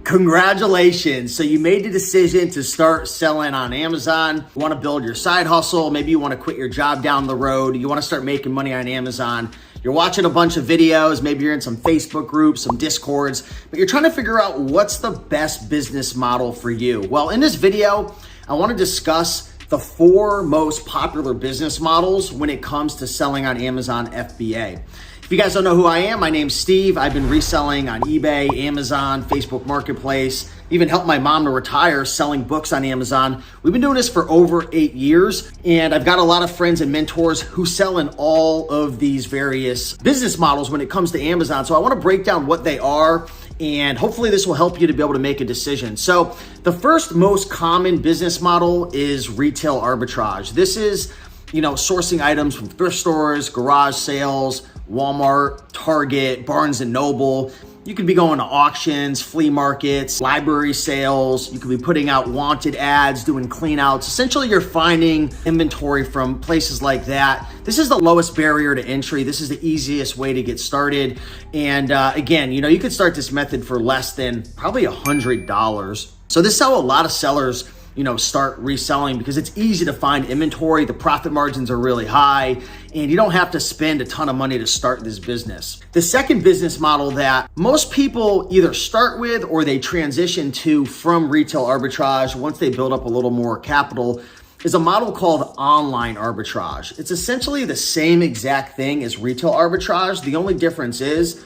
Congratulations. So you made the decision to start selling on Amazon. You want to build your side hustle. Maybe you want to quit your job down the road. You want to start making money on Amazon. You're watching a bunch of videos. Maybe you're in some Facebook groups, some Discords, but you're trying to figure out what's the best business model for you. Well, in this video, I want to discuss the 4 most popular business models when it comes to selling on Amazon FBA. If you guys don't know who I am, my name's Steve. I've been reselling on eBay, Amazon, Facebook Marketplace, even helped my mom to retire selling books on Amazon. We've been doing this for over 8 years, and I've got a lot of friends and mentors who sell in all of these various business models when it comes to Amazon. So I want to break down what they are, and hopefully this will help you to be able to make a decision. So the first most common business model is retail arbitrage. This is, sourcing items from thrift stores, garage sales, Walmart, Target, Barnes and Noble. You could be going to auctions, flea markets, library sales. You could be putting out wanted ads, doing clean outs. Essentially, you're finding inventory from places like that. This is the lowest barrier to entry. This is the easiest way to get started. And again, you could start this method for less than probably $100. So this is how a lot of sellers start reselling, because it's easy to find inventory. The profit margins are really high, and you don't have to spend a ton of money to start this business. The second business model that most people either start with or they transition to from retail arbitrage once they build up a little more capital is a model called online arbitrage. It's essentially the same exact thing as retail arbitrage. The only difference is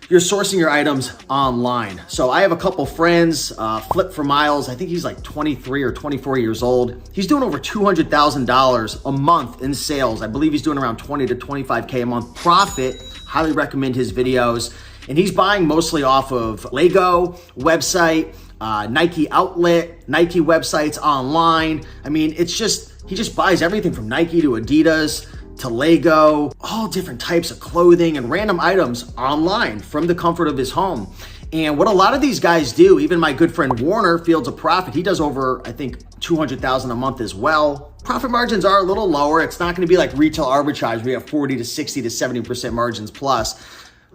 you're sourcing your items online. So I have a couple friends, Flip for Miles. I think he's like 23 or 24 years old. He's doing over $200,000 a month in sales. I believe he's doing around 20 to 25K a month profit. Highly recommend his videos. And he's buying mostly off of Lego website, Nike outlet, Nike websites online. I mean, he just buys everything from Nike to Adidas to Lego, all different types of clothing and random items online from the comfort of his home. And what a lot of these guys do, even my good friend Warner Fields of Profit, he does over, I think, $200,000 a month as well. Profit margins are a little lower. It's not going to be like retail arbitrage. We have 40 to 60 to 70% margins plus.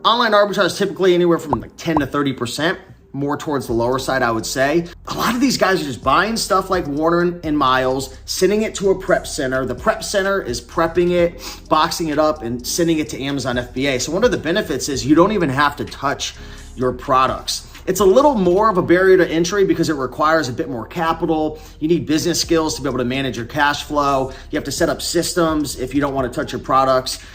Online arbitrage typically anywhere from like 10 to 30%. More towards the lower side, I would say. A lot of these guys are just buying stuff like Warner and Miles, sending it to a prep center. The prep center is prepping it, boxing it up, and sending it to Amazon FBA. So one of the benefits is you don't even have to touch your products. It's a little more of a barrier to entry because it requires a bit more capital. You need business skills to be able to manage your cash flow. You have to set up systems if you don't want to touch your products,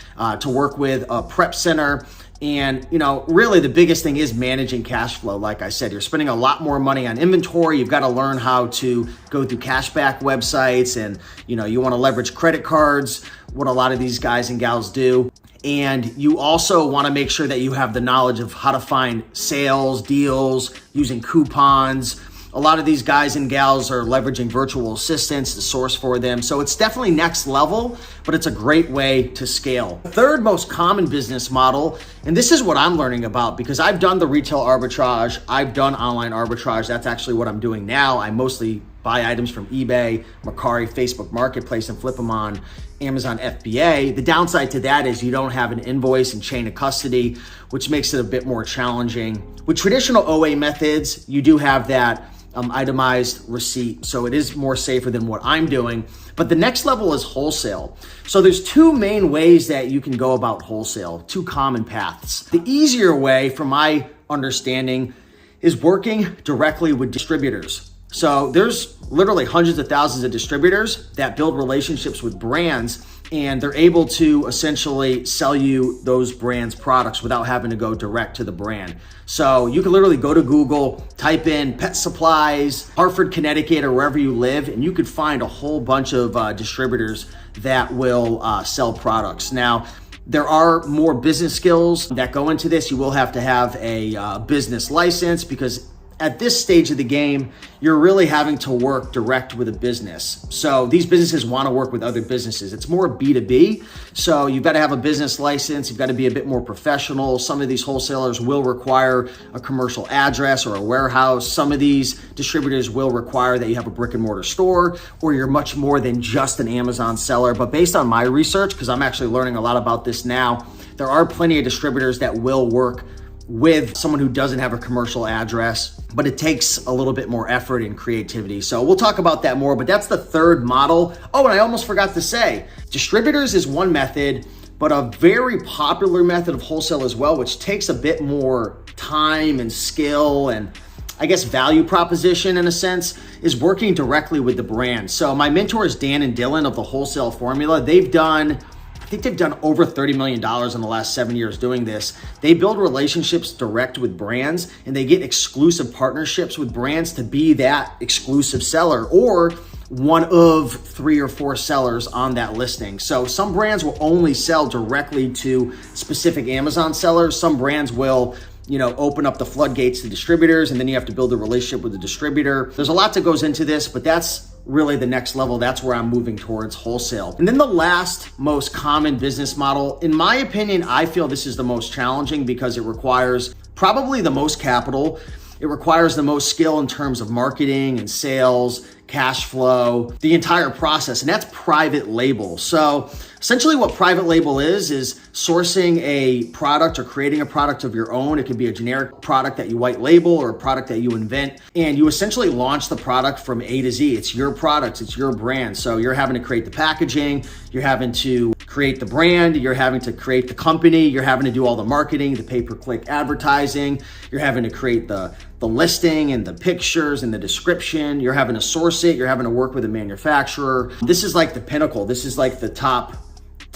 to work with a prep center. And, really the biggest thing is managing cash flow. Like I said, you're spending a lot more money on inventory. You've got to learn how to go through cashback websites, and, you want to leverage credit cards, what a lot of these guys and gals do. And you also want to make sure that you have the knowledge of how to find sales, deals, using coupons. A lot of these guys and gals are leveraging virtual assistants to source for them. So it's definitely next level, but it's a great way to scale. The third most common business model, and this is what I'm learning about because I've done the retail arbitrage, I've done online arbitrage. That's actually what I'm doing now. I mostly buy items from eBay, Mercari, Facebook Marketplace, and flip them on Amazon FBA. The downside to that is you don't have an invoice and chain of custody, which makes it a bit more challenging. With traditional OA methods, you do have that itemized receipt. So it is more safer than what I'm doing. But the next level is wholesale. So there's 2 main ways that you can go about wholesale, 2 common paths. The easier way, from my understanding, is working directly with distributors. So there's literally hundreds of thousands of distributors that build relationships with brands, and they're able to essentially sell you those brands' products without having to go direct to the brand. So you can literally go to Google, type in pet supplies, Hartford, Connecticut, or wherever you live, and you could find a whole bunch of distributors that will sell products. Now, there are more business skills that go into this. You will have to have a business license, because at this stage of the game, you're really having to work direct with a business. So these businesses want to work with other businesses. It's more B2B. So you've got to have a business license. You've got to be a bit more professional. Some of these wholesalers will require a commercial address or a warehouse. Some of these distributors will require that you have a brick and mortar store, or you're much more than just an Amazon seller. But based on my research, because I'm actually learning a lot about this now, there are plenty of distributors that will work with someone who doesn't have a commercial address, but it takes a little bit more effort and creativity. So we'll talk about that more, but that's the third model. Oh, and I almost forgot to say, distributors is one method, but a very popular method of wholesale as well, which takes a bit more time and skill and I guess value proposition in a sense, is working directly with the brand. So my mentors, Dan and Dylan of the Wholesale Formula, I think they've done over $30 million in the last 7 years doing this. They build relationships direct with brands and they get exclusive partnerships with brands to be that exclusive seller or one of 3 or 4 sellers on that listing. So some brands will only sell directly to specific Amazon sellers. Some brands will open up the floodgates to distributors, and then you have to build a relationship with the distributor. There's a lot that goes into this, but that's really the next level. That's where I'm moving towards wholesale. And then the last most common business model, in my opinion, I feel this is the most challenging because it requires probably the most capital. It requires the most skill in terms of marketing and sales, cash flow, the entire process, and that's private label. So essentially what private label is sourcing a product or creating a product of your own. It could be a generic product that you white label or a product that you invent, and you essentially launch the product from A to Z. It's your product, it's your brand. So you're having to create the packaging, you're having to create the brand, you're having to create the company, you're having to do all the marketing, the pay-per-click advertising, you're having to create the listing and the pictures and the description, you're having to source it, you're having to work with a manufacturer. This is like the pinnacle. This is like the top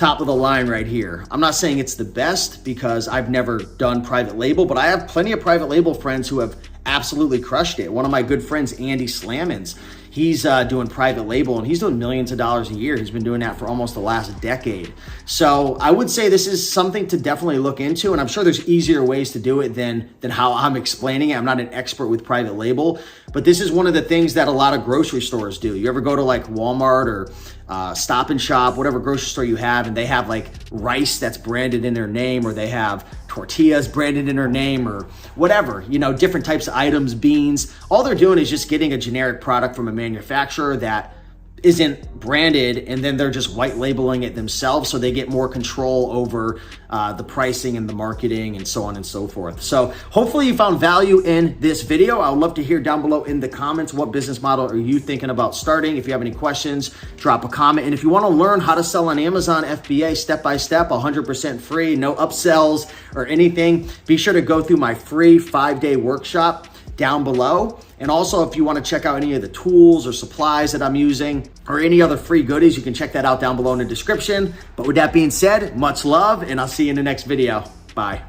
of the line right here. I'm not saying it's the best because I've never done private label, but I have plenty of private label friends who have absolutely crushed it. One of my good friends, Andy Slammons, he's doing private label and he's doing millions of dollars a year. He's been doing that for almost the last decade. So I would say this is something to definitely look into, and I'm sure there's easier ways to do it than how I'm explaining it. I'm not an expert with private label, but this is one of the things that a lot of grocery stores do. You ever go to like Walmart or Stop and Shop, whatever grocery store you have, and they have like rice that's branded in their name, or they have tortillas branded in their name, or whatever, different types of items, beans. All they're doing is just getting a generic product from a manufacturer that isn't branded, and then they're just white labeling it themselves, so they get more control over the pricing and the marketing and so on and so forth. So hopefully you found value in this video. I would love to hear down below in the comments, what business model are you thinking about starting? If you have any questions, drop a comment. And if you want to learn how to sell on Amazon FBA step-by-step, 100% free, no upsells or anything, be sure to go through my free 5-day workshop down below. And also, if you want to check out any of the tools or supplies that I'm using or any other free goodies, you can check that out down below in the description. But with that being said, much love, and I'll see you in the next video. Bye.